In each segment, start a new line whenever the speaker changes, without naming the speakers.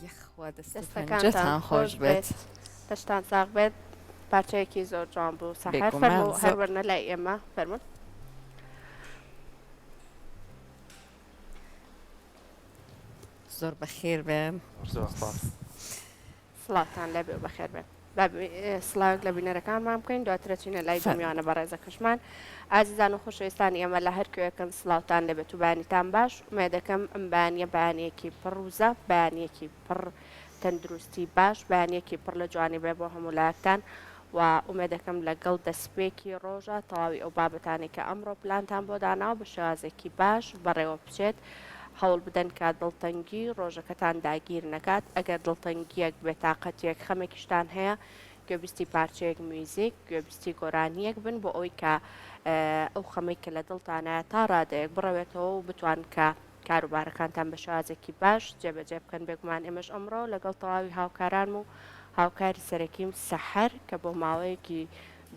یخوا دەستەکان
دەستەکانتان
خۆش بێت
دەشتان ساغ بێت پارچەیەکی زۆر جوان بوو سەحەر
بێگومان
فەرموو
زۆر.
هەروەرنە لای ئێمە فەرمون
زۆر بەخێر بێن
سڵاتان لەبێ و بەخێر بێن سلااوێک لە بینەرەکانمان بکەین دواترە چینە لای دەمیانە بە ڕێزەکەشمان ئازیزان و خۆشەویستانی ئێمە لە هەر کوێکن سلااوتان لەبێت و بانیتان باش ومێ دەکەم ئەم بانیە بانیەکی پڕوزە بانیەکی پڕ تەندروستی باش بانیەکی پڕ لە جوانی بێ بۆ هەموو لایەکتان و ئومێ دەکەم لەگەڵ دەستپێکی ڕۆژە تەواوی ئەو بابەتانی کە ئەمڕۆ پلانتان بۆ داناوە بە شێوازێکی باش بەڕێوە بچێت هەوڵ بدەن کە دڵتەنگی ڕۆژەکەتان داگیر نەکات ئەگەر دڵتەنگیەک بێتاقەتێک خەمێکیشتان هەیە گوێبیستی پارچەیەک میوزیک گوێبیستی گۆرانیەک بن بۆ ئەوی کە ئەو خەمەی کە لە دڵتانایە تا ڕادەیەک بڕەوێتەوە و بتوان کە کاروبارەکانتان بە شێوازێکی باش جێبەجێ بکەن بێگومان ئێمەش ئەمڕۆ لەگەڵ تەواوی هاوکاران و هاوکاری سەرەکیم سەحەر کە بۆ ماوەیەکی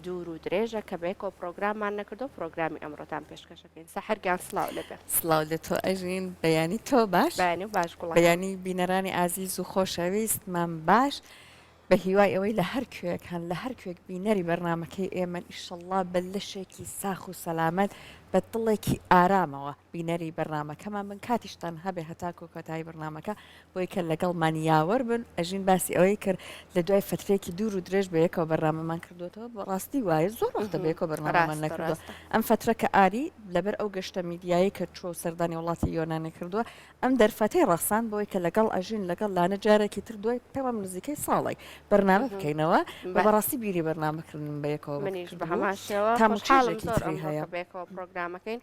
دوور و درێژە کە بەیەکەوە پرۆگراممان نەکردو پرۆگرامی ئەمڕۆتان پێشکەشەکەین سەحەرگیان سڵاو لەبێ
سلااو لە تۆ ئەژین بەیانی تۆ باش
بەیانی و باش گوڵ
بەیانی بینەرانی ئازیز و خۆشەویستمان باش بە هیوای ئەوەی لە هەر کوێک هەن لە هەر کوێک بینەری بەرنمەکەی ئێمە ئیشەڵڵا بە لەشێکی ساخ و سەلامەت بە دڵێکی ئارامەوە بینەری بەرنمەکەمان بن کاتیشتان هەبێ هەتا کۆکۆتایی بەرنمەکە بۆی کە لەگەڵمان یاوەەر بن ئەژین باسی ئەوەی کرد لە دوای فترێکی دوور و درێژ بەیەکەوە بەرنمەمان کردوەوە بە ڕاستی وایە زۆر وەختە بەیەکەوە بەرنامەمان نەکردووە ئەم فترە کە ئاری لەبەر ئەو گەشتە میدیایی کە چۆ سەردانی وڵاتی یۆنانە کردووە ئەم دەرفەتەی ڕەخسان بۆی کە لەگەڵ ئەژین لەگەڵ لانە جارێکی تر دوای پێوەم نزیکەی ساڵی بەرنامە بکەینەوە بە بەڕاستی بیری بەرنامەکردن بەیەکەوە
منیش بە هەماشەوە
تامۆژێکی
زۆر
تری هەیە
بێکەوە پرۆگرامەکەین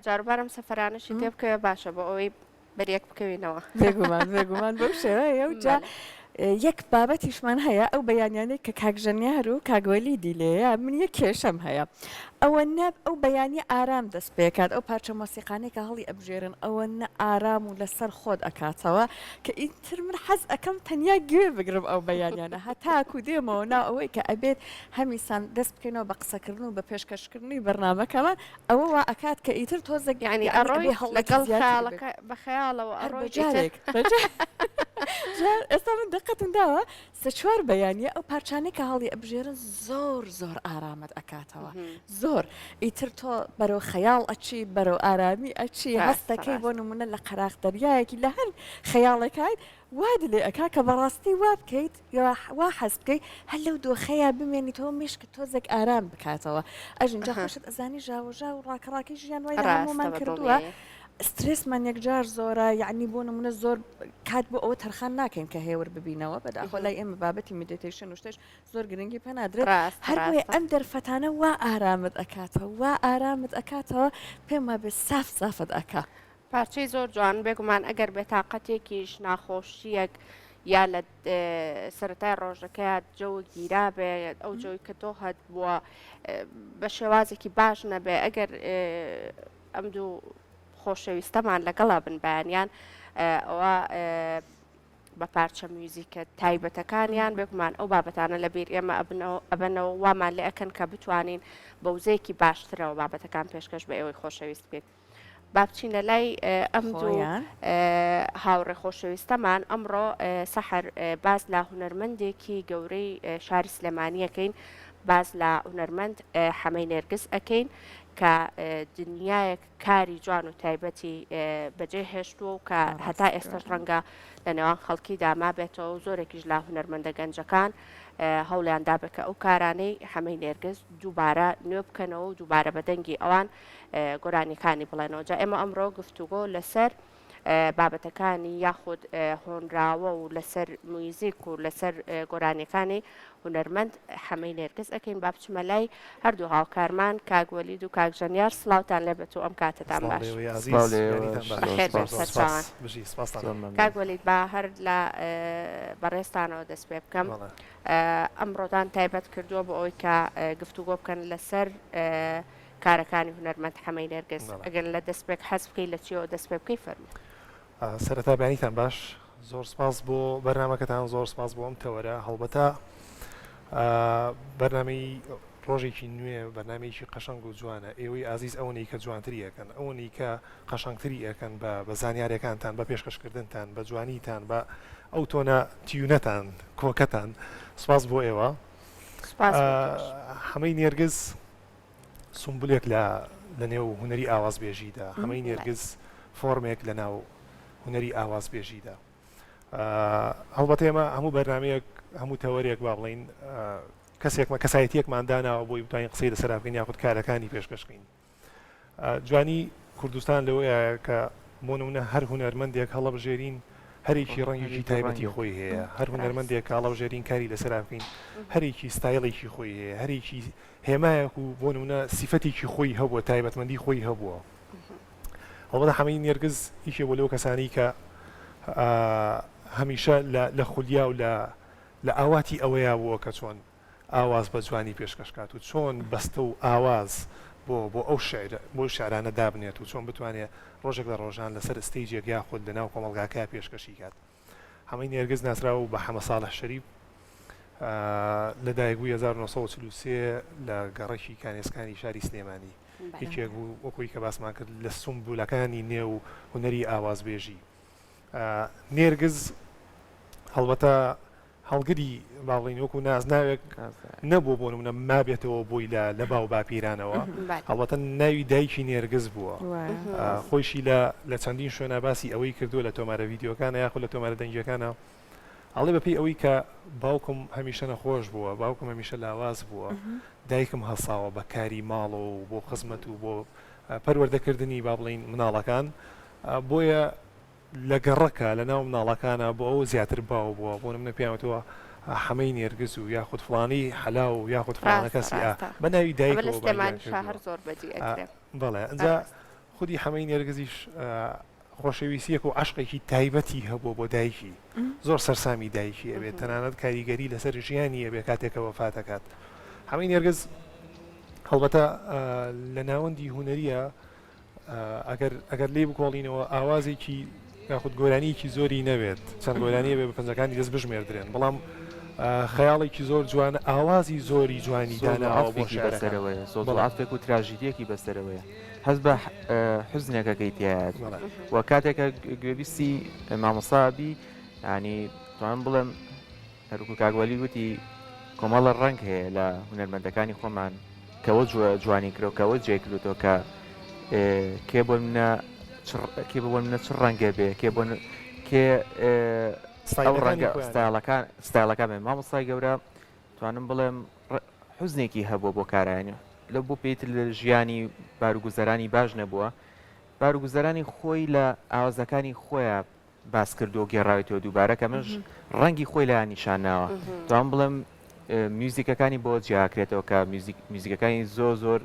جاروبارم سەفرانشی تێ بکەوێ باشە بۆ ئەوەی بەریەک بکەوینەوە
بێگومان بەو شێوەیە و جا یەک بابەتیشمان هەیە ئەو بەیانیانەی کە کاکژەنیار و کاگوەلی دیلەیە من یەک کێشەم هەیە ئەوە نەب ئەو بەیانی ئارام دەست پێکات ئەو پارچە مۆسیقانەی کە هەڵی ئەبژێرن ئەوە نە ئارام و لەسەر خۆت ئەکاتەوە کە ئیتر من حەز ئەەکەم تەنیا گوێ بگرم ئەو بەیانیانە هەتاکو دێمەوە ناو ئەوەی کە ئەبێت هەمیسان دەست بکەینەوە بە قسەکردن و بە پێشکەشکردنی بەرنمەکەمان ئەوە وا ئەکات کە ئیتر تۆزە
ینی ئەڕۆی لەگەڵ بە خەیاڵەوە ئەڕۆی
جارێک ئێستا من دقتم داوە سە چوار بەیانە ئەو پارچانەی کە هەڵی ئەبژێرن زۆر زۆر ئارامەت ئەکاتەوە زۆر ئیتر تۆ بەرەو خەیاڵ ئەچی بەرەو ئارامی ئەچی هەستەکەی بۆ نمونە لە قەراق دەریایەکی لە هەر خەیاڵەکەیت واد لێ ئەکا کە بەڕاستی وا بکەیت وا حەز بکەیت هەر لەو دۆخەیە بمێنیتەوە مشک تۆزێک ئارام بکاتەوە ئەژینجا خۆشت ئەزانی ژاوەژا و ڕاکەڕاکی ژیان وای لە هەمومان کردووە سترسمان یەکجار زۆرە یعنی بۆ نمونە زۆر کات بۆ ئەوە تەرخان ناکەین کە هێور ببینەوە بەداخۆ لای ئێمە بابەتی میدیتیشن و شتێش زۆر گرنگی پێنادرێت هەروێ ئەم دەرفەتانە وا ئارامت ئەکاتەوە وا ئارامت ئەکاتەوە پێم وابێ ساف سافت ئەکا
پارچەی زۆر جوان بێگومان ئەگەر بێتاقەتێکیش ناخۆشیەک یا لە سەرەتای ڕۆژەکەی جەوە گیرا بێ ئەو جۆی کە تۆ هەت بووە بە شێوازێکی باش نەبێ ئەگەر ئەم دوو خۆشەویستەمان لەگەڵا بن بەیانیان ئەوە بە پارچە میوزیکە تایبەتەکانیان بێگومان ئەو بابەتانە لە بیر ئێمە ئەبنەوە وامان لێ ئەکەن کە بتوانین بە وزەیەکی باشترەوە بابەتەکان پێشکەش بە ئێوەی خۆشەویست بێت بابچینە لای ئەم دوو هاوڕێ خۆشەویستەمان ئەمڕۆ سەحەر باز لە هونەرمەندێکی گەورەی شاری سلێمانیەکەین باز لە هونەرمەند حەمەی نێرگس ئەەکەین کە دنیایەک کاری جوان و تایبەتی بەجێ هێشتووە و کە هەتا ئێستا ڕەنگە لە نێوان خەڵکی داما بێتەوە و زۆرێکیش لە هونەرمەندە گەنجەکان هەوڵیاندا بکە ئەو کارانەی حەمەی نێرگس دووبارە نوێ بکەنەوە و دووبارە بەدەنگی ئەوان گۆرانیەکانی بڵێنەوە جا ئێمە ئەمڕۆ گفتوگۆ لەسەر بابەتەکانی یاخود هۆنراوە و لەسەر مویزیک و لەسەر گۆرانیەکانی هونەرمەند حەمەی نێرگس ئەەکەین با بچمە لای هەردوو هاوکارمان کاگوەلید و کاکژەنیار سڵاوتان لێبێت و ئەم کاتتان باش کاگوەلید با هەر لە بەڕێستانەوە دەست پێ بکەم ئەمڕۆتان تایبەت کردووە بۆ ئەوەی کە گفتوگۆ بکەن لەسەر کارەکانی هونەرمەند حەمەی نێرگس ئەگەر لە دەستپێک حەز بکەی لە چیەوە دەست پێ بکەی فەرموو
سەرەتا بیانیتان باش زۆر سپاس بۆ بەرنمەکەتان زۆر سپاس بۆ ئەم تەوەرە هەڵبەتە بەرنامەی ڕۆژێکی نوێ بەرنمەیەکی قەشەنگ و جوانە ئێوەی ئازیز ئەوەی کە جوانتری ئەەکەن ئەوەی کە قەشەنگتری ئەەکەن بە زانیاریەکانتان بە پێشکەشکردنتان بە جوانیتان بە ئەو تۆنە تیونەتان کۆکەتان سپاس بۆ ئێوە
سپاس بۆ تۆش.
هەمەی نێرگز سمبولێک لە نێو هوەری ئاوازبێژیدا هەمەی نێرگز فۆرمێک لە ناو هوەری ئاوازبێژیدا هەڵبەت ئێمە هەموو بەرنمەیەک هەموو تەوەرێک با بڵین کەسایەتیەکمانداناوە بۆی بتوانین قسەی لەسەر بکەین یاخود کارەکانی پێشکەشکەین جوانی کوردستان لەوەیە کە بۆ نمونە هەر هونەرمەندێک هەڵەبژێرین هەرێکی ڕەنگێکی تایبەتی خۆی هەیە هەر هونەرمەندێک هەڵەبژێرین کاری لەسەر بکەین هەرێکی ستایڵێکی خۆی هەیە هەرێکی هێمایەک و بۆ نمونە سیفەتێکی خۆی هەبووە تایبەتمەندی خۆی هەبووە هەڵبەتە هەمەی نێرگز هیچێ بۆ لەو کەسانی کە هەمیشە لە خولیا و لە ئاواتی ئەوەیە بووە کە چۆن ئاواز بە جوانی پێشکەشکات و چۆن بەستە و ئاواز بۆ ئەو بۆ شارانە دابنێت و چۆن بتوانێت ڕۆژێک لە ڕۆژان لەسەر ستیجێک یاخود لە ناو کۆمەڵگاکە پێشکەشی کات هەمەی نێرگز ناسراوە بە حەمە ساڵح شەریف لە دایکبووی 1943 لە گەڕەکی کانێسکانی شاری سلێمانی هیچێک بوو وەکوی کە باسمان کرد لە سمبولەکانی نێو هوەری ئاوازبێژی نێرگز هەڵبەتە هەڵگری باڵین وەکو نازناوێک نەبوو بۆ نمونە مابێتەوە بۆی لە باو باپیرانەوە هەڵبەتە ناوی دایکی نێرگز بووە خۆشی لە چەندین شوێنە باسی ئەوەی کردووە لە تۆمارە ڤیددیۆکانە یاخود لە تۆمارە دەنگەکانە ئەڵێ بەپی ئەوەی کە باوکم هەمیشە نەخۆش بووە باوکم هەمیشە لاواز بووە دایکم هەساوە بە کاری ماڵ و بۆ خزمەت و بۆ پەروەردەکردنی با بڵین مناڵەکان بۆیە لە گەڕەکە لە ناو مناڵەکانە بۆ ئەو زیاتر باو بووە بۆ نمونە پێیانوتەوە هەمەی نێرگز و یاخود فڵانی حەلا و یاخود فڵانە کەسی بە ناوی دایکەوە بەڵێ ئەنجا خودی هەمەی نێرگزیش خۆشەویستیەک و عشقێکی تایبەتی هەبوو بۆ دایکی زۆر سەرسامی دایکی ئەبێت تەنانەت کاریگەری لەسەر ژیانی ئەبێ کاتێکەوە فاتەکات هەمەی نێرگز هەڵبەتە لە ناوەندی هوەریە ئەگەر لێ بکۆڵینەوە ئاوازێکی یاخود گۆرانیکی زۆری نەوێت چەند گۆرانی بێ بە پەنجەکانی دەست بژمێردرێن بەڵام خەیاڵێکی زۆر جوانە ئاوازی زۆری جوانی داناوە بۆ
بەسەرەوەیە سۆڵاتێک و تراژیدیەکی بەسەرەوەیە هەست بە حوزنێکەکەی تایات وە کاتێکە گوێبیستی مامۆسابی ینی توانم بڵێم هەروکو کاگوەلی وتی کۆمەڵە ڕنگ هەیە لە هونەرمەندەکانی خۆمان کەەوە جوانی کرۆکەوە جێکلوتەوە کە کێ بۆ منە چ ڕەنگە بێ کێ ڕەنگە ستایلەکە بێ مامۆستای گەورە توانم بڵێم حوزنێکی هەبووە بۆ کارایانە لە بۆ پێیتر لە ژیانی باروگوزەرانی باش نەبووە باروگوزەرانی خۆی لە ئاوازەکانی خۆیان باس کردو و گێڕاوێتەوە دووبارە کە منش ڕەنگی خۆی لە نیشانناوە توان بڵێم میوزیکەکانی بۆ جیاکرێتەوە کە میوزیکەکانی زۆر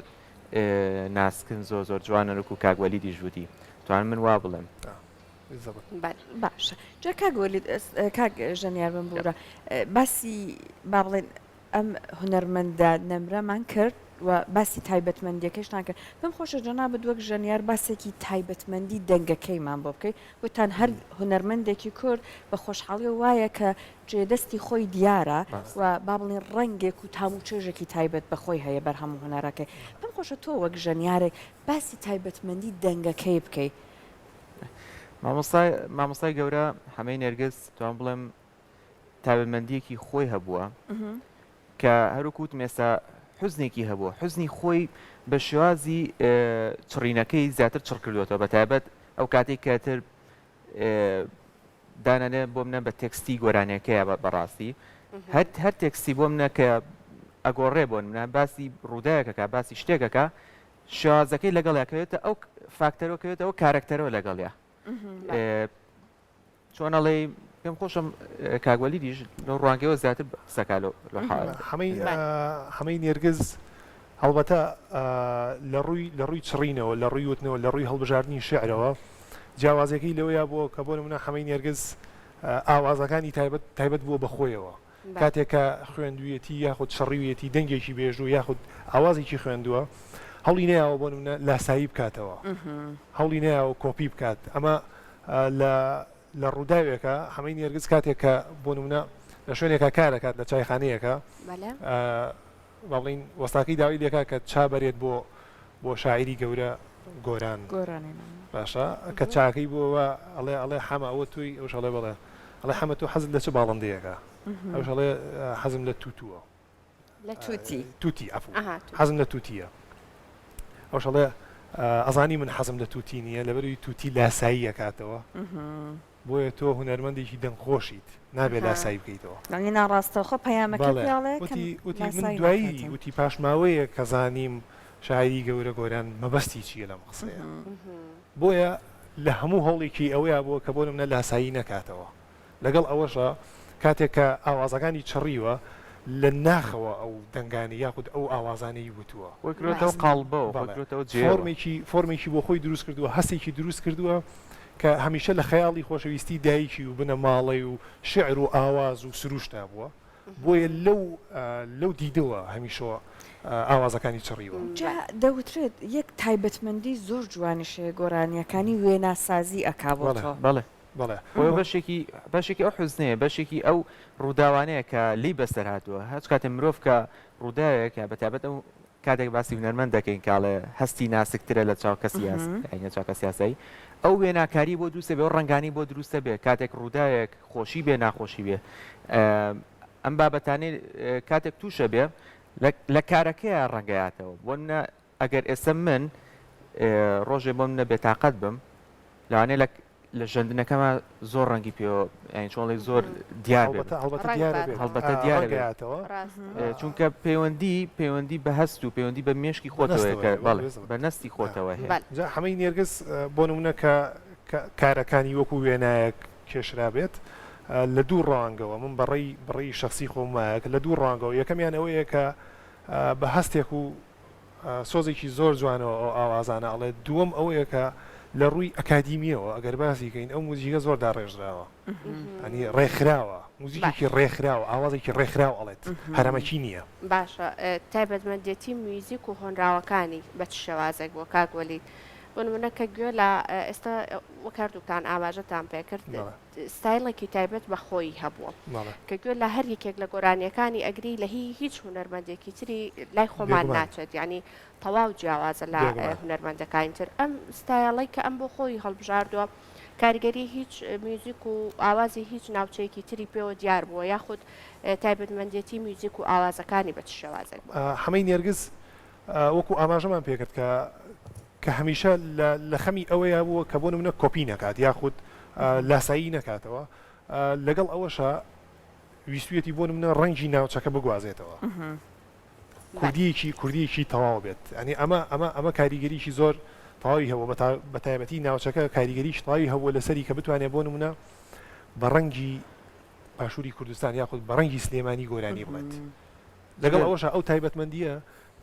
ناسکن زۆر جوانەرک و کاگوەلی دیژوتی توان من وا بڵێم
باشە جا کاگوەلی کاک ژەنیار بم بورە باسی با بڵێن ئەم هونەرمەندە نەمرەمان کرد و باسی تایبەتمەندیەکەش ناکرد پێم خۆشە جەناب دووەک ژەنیار باسێکی تایبەتمەندی دەنگەکەیمان بۆ بکەیت بۆتان هەر هونەرمەندێکی کورد بە خۆشحاڵی وایە کە جێدەستی خۆی دیارە و با بڵێن ڕەنگێک و تام و چێژێکی تایبەت بەخۆی هەیە بەر هەموو هونەرەکەی پێم خۆشە تۆ وەک ژەنیارێک باسی تایبەتمەندی دەنگەکەی بکەیت
مامۆستای گەورە هەمەی نێرگز توان بڵێم تایبەتمەندیەکی خۆی هەبووە کە هەروکوت مێستا حوزنێکی هەبووە حوزنی خۆی بە شێوازی چڕینەکەی زیاتر چڕ کردوێتەوە بە تایبەت ئەو کاتێک کەتر دانانێ بۆ منە بە تێکستی گۆرانەکەیە بەڕاستی هەر تێکستی بۆ منە کە ئەگۆڕێ بۆن منە باسی ڕوودایەکەکە باسی شتێکەکە شێوازەکەی لەگەڵیاکەوێتە ئەو فاکتەرەکەوێتە ئەو کارکتەرەوە لەگەڵیا چۆنەڵێ پێم خۆشم کاگوەلی دیش لە ڕوانگەوە زیاتر قسەکە
هەمەی نێرگز هەڵبەتە لە ڕووی چڕینەوە لە ڕووی وتنەوە لە ڕووی هەڵبژاردننی شعرەوە جیاوازەکەی لەوەیە بۆ کە بۆ منە هەمەی نێرگز ئاوازەکانی تایبەت بووە بەخۆیەوە کاتێکە خوێندویەتی یاخود شەڕیویەتی دەنگێکی بێژوو یاخود ئاوازێکی خوێندووە هەوڵی نەیەوە بۆ منە لاسایی بکاتەوە هەوڵی نەیەوە کۆپی بکات ئەمە لە ڕووداوێکە هەمەی نێرگز کاتێکە بۆ نمونە لە شوێنێکە کارەکات لە چایخانەیەەکە بەڵین وەستاکەی داوای لێکا کە چابەرێت بۆ شاعری گەورە گۆران باشە کە چاکەی بۆەوە ئەڵێ حەمە ئەوە توی ئەوش ئەڵێ بڵێ ئەڵێ حەمە تۆ حەزت لە چ باڵندەیەکە ئەوش ئەڵێ حەزم لە تووتووە
لە تووتی
تووتی ئەفو
ئەها
حەزم لە تووتیە ئەوش ئەڵێ ئەزانی من حەزم لە تووتی نییە لەبەروی تووتی لاسایی ئەکاتەوە بۆیە تۆ هونەرمەندێکی دەنگخۆشیت نابێت لاسایی بکەیتەوە
ئەنی ناڕاستەخۆ پەیامەکە پیاڵێ
وتی من دوایی وتی پاشماوەیە کە زانیم شاعری گەورە گۆران مەبەستی چییە لەم قسەیە بۆیە لە هەموو هەوڵێکی ئەوەیە بووە کە بۆ منە لاسایی نەکاتەوە لەگەڵ ئەوەشە کاتێک کە ئاوازەکانی چڕیوە لە ناخەوە ئەو دەنگانی یاخود ئەو ئاوازانەی وتووە
وەکرێتەوە قاڵبەوە وەکرێتەوە جێ
فۆرمێکی بۆ خۆی دروست کردووە هەستێکی دروست کردووە کە هەمیشە لە خەیاڵی خۆشەویستی دایکی و بنە ماڵی و شعر و ئاواز و سروشتا بووە بۆیە لەو دیدەوە هەمیشەوە ئاوازەکانی چڕیوە
دەوترێت یەک تایبەتمەندی زۆر جوانیشەیە گۆرانیەکانی وێناسازی ئەکاوەتەوە
بەڵێ
بەشێکی ئەو حوزنەیە بەشێکی ئەو ڕووداوانەیە کە لی بەسەر هاتووە هەچ کاتێ مرۆڤ کە ڕووداوێک بەتابەت ئەو کاتێک باسی هونەرمەند دەکەین کاڵێ هەستی ناسکترە لە چاوکە چاکە سیاسایی ئەو وێناکاری بۆ دروستە بێ ئەو ڕنگانی بۆ دروستە بێ کاتێک ڕووداوێک خۆشی بێ ناخۆشی بێ ئەم بابەتانەی کاتێک تووشە بێ لە کارەکەیە ڕەنگەیاتەوە بۆنە ئەگەر ئێستا من ڕۆژێ بۆم نە بێتاقەت بم لەوانەیە لە ژەندنەکەمە زۆر ڕەنگی پێوە چۆنڵێک زۆر دیار هەڵبەتە دیارەوە چونکە پەیوەندی بە هەست و پەیوەندی بە مێشکی خۆتەوەیەکە بە نەستی خۆتەوە هەیە
هەمەی نێرگس بۆ نمونە کە کارەکانی وەکو وێنایەک کێشرا بێت لە دوو ڕوانگەوە من بەڕێی شخصی خۆمایەک لە دوو ڕوانگەوە یەکەمیان ئەوەیە کە بە هەستێک و سۆزێکی زۆر جوانەوە ئەو ئاوازانە ئەڵێ دووەم ئەوەیە کە لە ڕووی ئەکادیمیەوە ئەگەر باسیکەین ئەو موزیکە زۆر داڕێژراوە ئەنی ڕێکخراوە موزیکێکی ڕێکخراوە ئاوازێکی ڕێکخراو ئەڵێت هەرەمەکی نییە
باشە تایبەتمەندێتی میوزیک و هۆنراوەکانی بە چ شێوازێک بۆ کاگوەلی بۆ نمونە کە گوێ لە ئێستا وەکردوتان ئاماژەتان پێکرد ستایلێکی تایبەت بە خۆی هەبووە کە گوێ لە هەر یەکێک لە گۆرانیەکانی ئەگری لە هیچ هونەرمەندێکی تری لای خۆمان ناچێت یعنی تەواو جیاوازە لە هونەرمەندەکانی تر ئەم ستایڵی کە ئەم بۆ خۆی هەڵبژاردووە کاریگەری هیچ میوزیک و ئاوازی هیچ ناوچەیەکی تری پێوە دیار بووە یاخود تایبەتمەندێتی میوزیک و ئاوازەکانی بە چ شێوازێک
هەمەی نێرگز وەکو ئاماژەمان پێکرد کە هەمیشە لە خەمی ئەوەیە بووە کە بۆ منە کۆپی نەکات یاخود لاسایی نەکاتەوە لەگەڵ ئەوەشە ویستویەتی بۆ منە ڕەنگی ناوچەکە بگوازێتەوە کوردیەکی تەواو بێت ئەنی ئەمە کاریگەریشی زۆر تەواوی هەبوو بە تایبەتی ناوچەکە کاریگەریش تەواوی هەبووە لەسەری کە بتوانێت بۆ منە بە ڕەنگی پاشووری کوردستان یاخود بە ڕەنگی سلێمانی گۆرانی بڵێت لەگەڵ ئەوەشە ئەو تایبەتمەندیە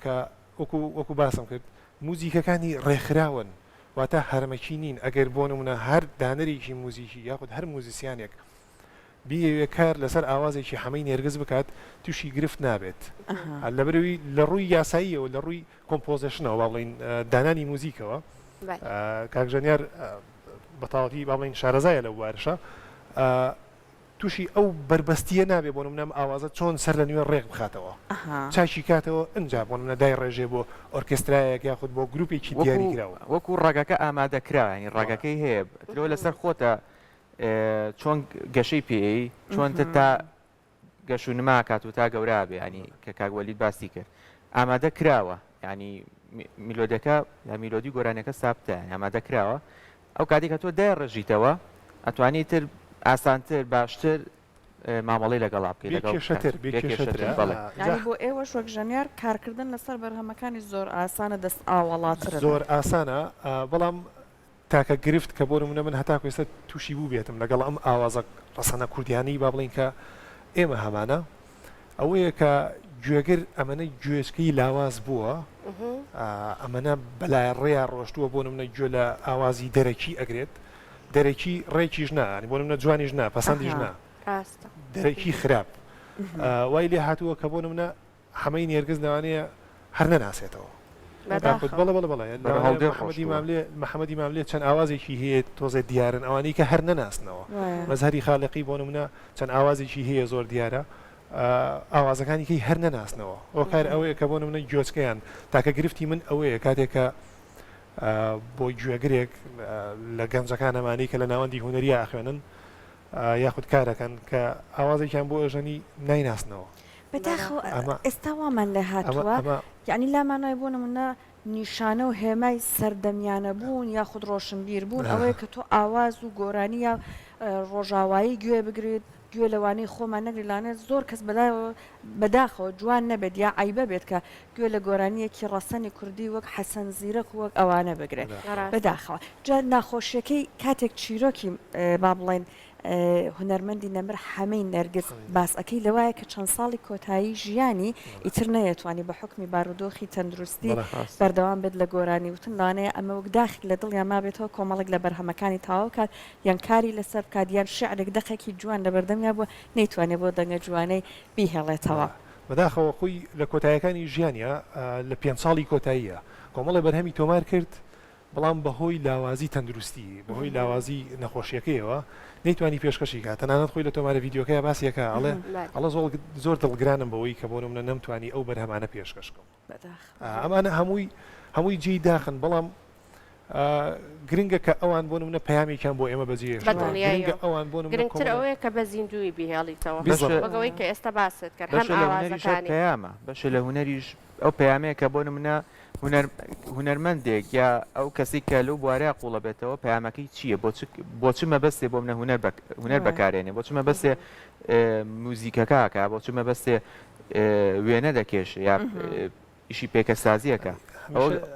کە وەکو باسم کرد موزیکەکانی ڕێکخراون واتە هەرمەکی نین ئەگەر بۆ نمونە هەر دانەرێکی موزیکی یاخود هەر موزیسیانێک بیەوێ کار لەسەر ئاوازێکی هەمەی نێرگز بکات تووشی گرفت نابێت لەبەروی لە ڕووی یاساییەوە لە ڕووی کۆمپۆزیشنەوە با بڵین دانانی موزیکەوە کاکژەنیار بەتاڵەتی با بڵین شارەزایە لەو وارشە تووشی ئەو بربەستیە نابێ بۆ منەم ئاوازە چۆن سەر لە نوێ ڕێک بخاتەوە چاکی کاتەوە ئەجا بۆ منە دای ڕێژێ بۆ ئۆرکسترایەک یاخود بۆ گروپێکی دیاری کراوە
وەکو ڕێگەکە ئامادەکراوە ڕێگەکەی هەیە ترەوە لەسەر خۆتە چۆن گەشەی پێی چۆنتە تا گەش و نما کات و تا گەورا بێ ینی کە کاگوەلیت باسی کرد ئامادە کراوە ینی میلۆدەکە یا میلۆدی گۆرانەکە سابتە ئامادە کراوە ئەو کاتێک کە تۆ دای ڕژیتەوە ئەتوانی تر ئاسانتر باشتر مامەڵی لەگەڵا
بکەیت بۆ ئێوە شوەک ژەنیار کارکردن لەسەر بەرهەمەکانی زۆر ئاسانە دەست ئاوەڵاتر
زۆر ئاسانە بەڵام تاکە گرفت کە بۆ منە من هەتا کوێستە تووشی بوو بێتم لەگەڵ ئەم ئاوازە ڕەسەنە کوردیانی با بڵین کە ئێمە هەمانە ئەوەیە کە گوێگر ئەمەنە گوێچکەی لاواز بووە ئەمەنە بەلای ڕێیا ڕۆشتووە بۆ منە گوێ لە ئاوازی دەرەکی ئەگرێت دەرەکی ڕێکیش نانی بۆ منە جوانیش نا پەسەندیش نا دەرەکی خراپ وای لێ هاتووە کە بۆ منە هەمەی نێرگز لەوانەیە هەر نەناسێتەوە محەممەدی ماملێ چەند ئاوازێکی هەیە تۆزە دیارن ئەوانەی کە هەر نەناسنەوە مەزهری خاڵقی بۆ منە چەند ئاوازێکی هەیە زۆر دیارە ئاوازەکانیکەی هەر نەناسنەوە ئەو کار ئەوەیە کە بۆ منە گوێچکەیان تاکە گرفتی من ئەوەیە کاتێکە بۆ گوێگرێک لە گەنجەکان ئەمانەی کە لە ناوەندی هوەریە ئاخوێنن یاخود کارەکەن کە ئاوازێکیان بۆ ئەژەنی نایناسنەوە
بەداخەوە
ئەمە-
ئێستا وامان لێ هاتووە
ئەمە
یعنی لامانای بۆ نمونە نیشانە و هێمای سەردەمیانە بوون یاخود ڕۆشنبیر بوون ئەوەیە کە تۆ ئاواز و گۆرانی یا ڕۆژاوایی گوێ بگرێت گوێ لەوانەی خۆمان نەگریلانێت زۆر کەس بەداخەوە جوان نەبێت یا عیبە بێت کە گوێ لە گۆرانیەکی ڕەسەنی کوردی وەک حەسەن زیرەک وەک ئەوانە بگرێت بەداخەوە جا ناخۆشیەکەی کاتێک چیرۆکی با بڵێن هونەرمەندی نەمر حەمەی نەرگس باسەکەی لەوایە کە چەند ساڵی کۆتایی ژیانی ئیتر نەیەتوانی بە حکمی بارودۆخی تەندروستی بەردەوام بێت لە گۆرانی وتن لانەیە ئەمە وەک داخل لە دڵیان مابێتەوە کۆمەڵێک لە بەرهەمەکانی تاوا کات یان کاری لەسەر کادیان شعرێک دەقێکی جوان لە بەردەمیا بووە نەیتوانێت بۆ دەنگە جوانەی بیهێڵێتەوە
بەداخەوە خۆی لە کۆتاییەکانی ژیانە لە 5 ساڵی کۆتاییە کۆمەڵی بەرهەمی تۆمار کرد بەڵام بەهۆی لاوازی تەندروستی بەهۆی لاوازی نەخۆشیەکەیەوە نەیتوانی پێشکەشی کات تەنانەت خۆی لە تۆمارە ڤیددیۆکەیە باسیەکە ئەڵێ زۆر دڵگرانم بەوەی کە بۆ منە نەمتوانی ئەو بەرهەمانە پێشکەشکەم ئەمانە هەمووی جێی داخن بەڵام گرنگە کە ئەوان بۆ منە پەیامێکیان بۆ ئێمە بەجێ ئەوان بۆ
گرنگتر ئەوەیە کە بە زیندوی بهێڵیتەوە بەگەوەی کە ئێستا باست کرد هەم ئاوازەکانی
پەیامە بەشە لە هوەریش ئەو پەیامەیە کە بۆ منە هونەرمەندێک یا ئەو کەسی کە لەو بوارەیە قوڵە بێتەوە پەیامەکەی چییە بۆ چمە بەستێ بۆ منە هونەر بەکارێنێ بۆ چمە بەستێ موزیکەکەکە بۆ چمە بەستێ وێنە دەکێش یا ئیشی پێکەسازیەکە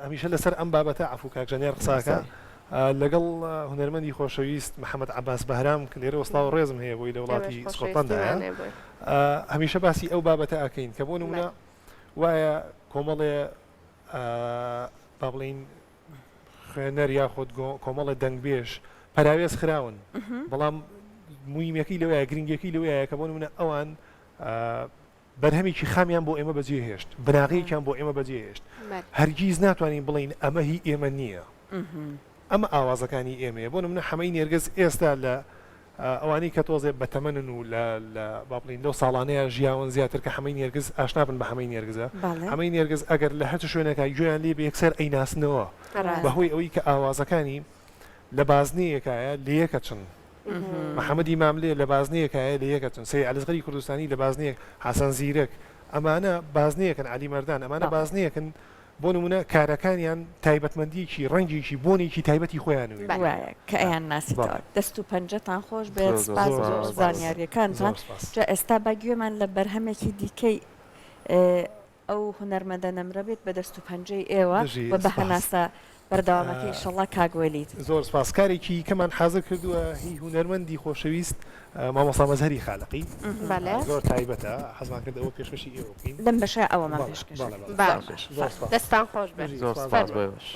هەمیشە لەسەر ئەم بابەتە عفو کاکژەنێر قساکە لەگەڵ هونەرمەندی خۆشەویست محەممەد عباس بەهرام کە لێرە وەستا و ڕێزم هەیە بۆی لە وڵاتی سکۆتلندایە هەمیشە باسی ئەو بابەتە ئەکەین کە بۆ نمونە وایە کۆمەڵێ با بڵین خوێنەر یاخود کۆمەڵە دەنگبێژ پەراوێز خراون بەڵام مویمەکەی لەوەیە گرنگەکەی لەوەیە کە بۆ نمونە ئەوان بەرهەمێکی خامیان بۆ ئێمە بەجێ هێشت بناغەیەکیان بۆ ئێمە بەجێ هێشت هەرگیز ناتوانین بڵین ئەمە هی ئێمە نییە ئەمە ئاوازەکانی ئێمەیە بۆ نمونە حەمەی نێرگەز ئێستا لە ئەوانەی کە تۆزێ بەتەمەنن و لە با بڵین لەو ساڵانەیە ژیاون زیاتر کە حەمەی نێرگز ئاشنابن بە حەمەی نێرگزە حەمەی نێرگز ئەگەر لە هەرچ شوێنەکە گوێیان لێ بە یەکسەر ئەیناسنەوە بەهۆی ئەوەی کە ئاوازەکانی لە بازنەیەکایە لە یەکە چن محەممەدی ماملێ لە بازنەیەکایە لە یەکە چن سەی عەلیزغەری کوردستانی لە بازنەیەک حەسەن زیرەک ئەمانە بازنەیەکن عەلی مەردان ئەمانە بازنەیەکن بۆ نمونە کارەکانیان تایبەتمەندیەکی ڕەنگێکی بۆنێکی تایبەتی خۆیان
وایە کە ئەیان ناسیتەوە دەست و پەنجەتان خۆش بێت سپاس زانیاریەکانتان جا ئێستا با گوێمان لە بەرهەمێکی دیکەی ئەو هونەرمەندە نەمرە بێت بە دەست و پەنجەی ئێوە و بە هەناسە بەرداوامەکەی ئینشەڵڵا کاگوێلیت
زۆر سپاسکارێکی کەمان حازر کردووە هی هونەرمەندی خۆشەویست مامۆستا مەزهەری خاڵقی زۆر تایبەتە حەزمان کرد ئەوە پێشکەشی ئێوە بکەین
لەم بەشە ئەوەمان پێشکەش
دەستان خۆش بێت
زۆر سپاس بۆ باش